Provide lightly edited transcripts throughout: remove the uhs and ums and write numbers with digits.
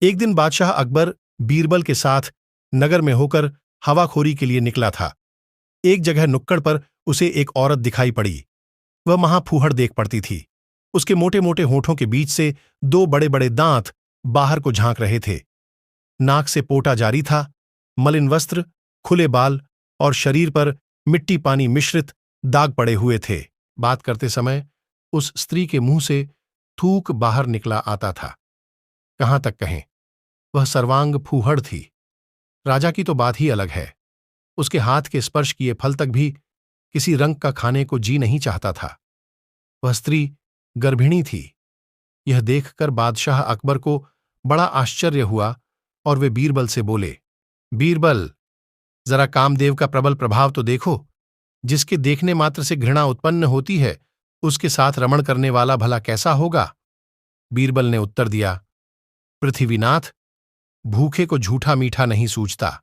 एक दिन बादशाह अकबर बीरबल के साथ नगर में होकर हवाखोरी के लिए निकला था। एक जगह नुक्कड़ पर उसे एक औरत दिखाई पड़ी। वह महाफूहड़ देख पड़ती थी। उसके मोटे मोटे होठों के बीच से दो बड़े बड़े दांत बाहर को झांक रहे थे। नाक से पोटा जारी था। मलिन वस्त्र, खुले बाल और शरीर पर मिट्टी पानी मिश्रित दाग पड़े हुए थे। बात करते समय उस स्त्री के मुंह से थूक बाहर निकला आता था। कहां तक कहें, वह सर्वांग फूहड़ थी। राजा की तो बात ही अलग है। उसके हाथ के स्पर्श किए फल तक भी किसी रंग का खाने को जी नहीं चाहता था। वह स्त्री गर्भिणी थी। यह देखकर बादशाह अकबर को बड़ा आश्चर्य हुआ और वे बीरबल से बोले, बीरबल, जरा कामदेव का प्रबल प्रभाव तो देखो। जिसके देखने मात्र से घृणा उत्पन्न होती है, उसके साथ रमण करने वाला भला कैसा होगा? बीरबल ने उत्तर दिया, पृथ्वीनाथ, भूखे को झूठा मीठा नहीं सूझता।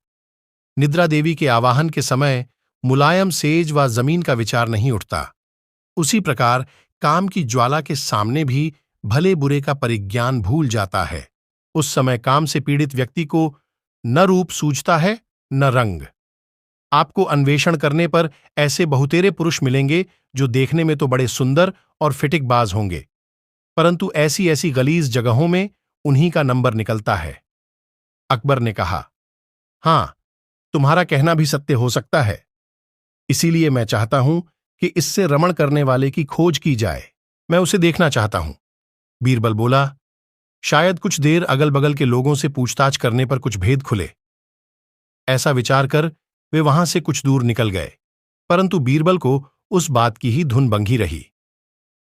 निद्रा देवी के आवाहन के समय मुलायम सेज व जमीन का विचार नहीं उठता। उसी प्रकार काम की ज्वाला के सामने भी भले बुरे का परिज्ञान भूल जाता है। उस समय काम से पीड़ित व्यक्ति को न रूप सूझता है न रंग। आपको अन्वेषण करने पर ऐसे बहुतेरे पुरुष मिलेंगे जो देखने में तो बड़े सुंदर और फिटिकबाज होंगे, परंतु ऐसी ऐसी गलीज जगहों में उन्हीं का नंबर निकलता है। अकबर ने कहा, हां, तुम्हारा कहना भी सत्य हो सकता है। इसीलिए मैं चाहता हूं कि इससे रमण करने वाले की खोज की जाए। मैं उसे देखना चाहता हूं। बीरबल बोला, शायद कुछ देर अगल बगल के लोगों से पूछताछ करने पर कुछ भेद खुले। ऐसा विचार कर वे वहां से कुछ दूर निकल गए, परंतु बीरबल को उस बात की ही धुन बंधी रही।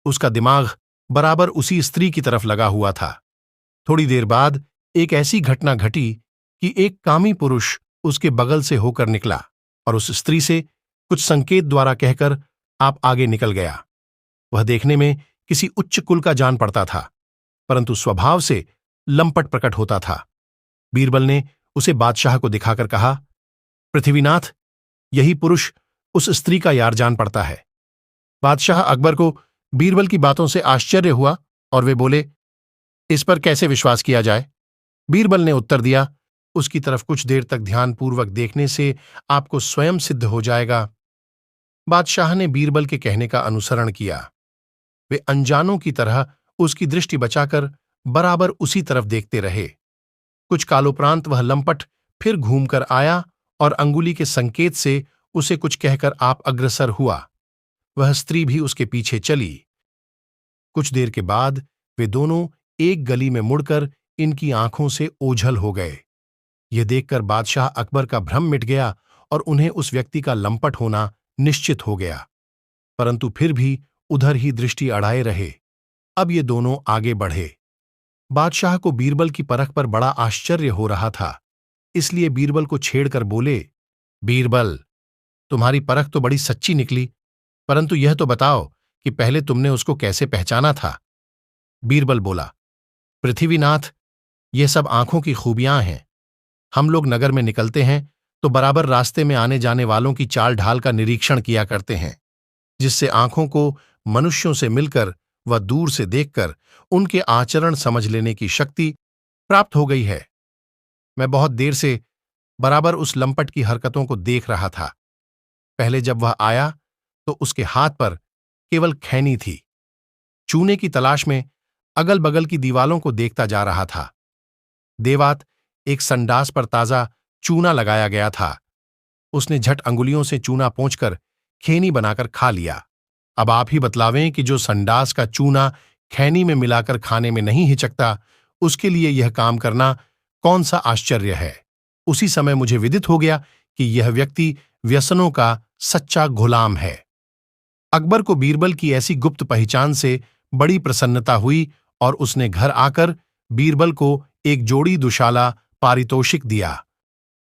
उसका दिमाग बराबर उसी स्त्री की तरफ लगा हुआ था। थोड़ी देर बाद एक ऐसी घटना घटी कि एक कामी पुरुष उसके बगल से होकर निकला और उस स्त्री से कुछ संकेत द्वारा कहकर आप आगे निकल गया। वह देखने में किसी उच्च कुल का जान पड़ता था, परंतु स्वभाव से लंपट प्रकट होता था। बीरबल ने उसे बादशाह को दिखाकर कहा, पृथ्वीनाथ, यही पुरुष उस स्त्री का यार जान पड़ता है। बादशाह अकबर को बीरबल की बातों से आश्चर्य हुआ और वे बोले, इस पर कैसे विश्वास किया जाए? बीरबल ने उत्तर दिया, उसकी तरफ कुछ देर तक ध्यानपूर्वक देखने से आपको स्वयं सिद्ध हो जाएगा। बादशाह ने बीरबल के कहने का अनुसरण किया। वे अनजानों की तरह उसकी दृष्टि बचाकर बराबर उसी तरफ देखते रहे। कुछ कालोपरांत वह लंपट फिर घूमकर आया और अंगुली के संकेत से उसे कुछ कहकर आप अग्रसर हुआ। वह स्त्री भी उसके पीछे चली। कुछ देर के बाद वे दोनों एक गली में मुड़कर इनकी आंखों से ओझल हो गए। यह देखकर बादशाह अकबर का भ्रम मिट गया और उन्हें उस व्यक्ति का लंपट होना निश्चित हो गया, परंतु फिर भी उधर ही दृष्टि अड़ाए रहे। अब ये दोनों आगे बढ़े। बादशाह को बीरबल की परख पर बड़ा आश्चर्य हो रहा था, इसलिए बीरबल को छेड़कर बोले, बीरबल, तुम्हारी परख तो बड़ी सच्ची निकली, परंतु यह तो बताओ कि पहले तुमने उसको कैसे पहचाना था? बीरबल बोला, पृथ्वीनाथ, ये सब आंखों की खूबियां हैं। हम लोग नगर में निकलते हैं तो बराबर रास्ते में आने जाने वालों की चाल ढाल का निरीक्षण किया करते हैं, जिससे आंखों को मनुष्यों से मिलकर व दूर से देखकर उनके आचरण समझ लेने की शक्ति प्राप्त हो गई है। मैं बहुत देर से बराबर उस लंपट की हरकतों को देख रहा था। पहले जब वह आया तो उसके हाथ पर केवल खैनी थी। चूने की तलाश में अगल बगल की दीवालों को देखता जा रहा था। देवात एक संडास पर ताजा चूना लगाया गया था। उसने झट अंगुलियों से चूना पोंछकर खैनी बनाकर खा लिया। अब आप ही बतलावें कि जो संडास का चूना खैनी में मिलाकर खाने में नहीं हिचकता, उसके लिए यह काम करना कौन सा आश्चर्य है। उसी समय मुझे विदित हो गया कि यह व्यक्ति व्यसनों का सच्चा गुलाम है। अकबर को बीरबल की ऐसी गुप्त पहचान से बड़ी प्रसन्नता हुई और उसने घर आकर बीरबल को एक जोड़ी दुशाला पारितोषिक दिया।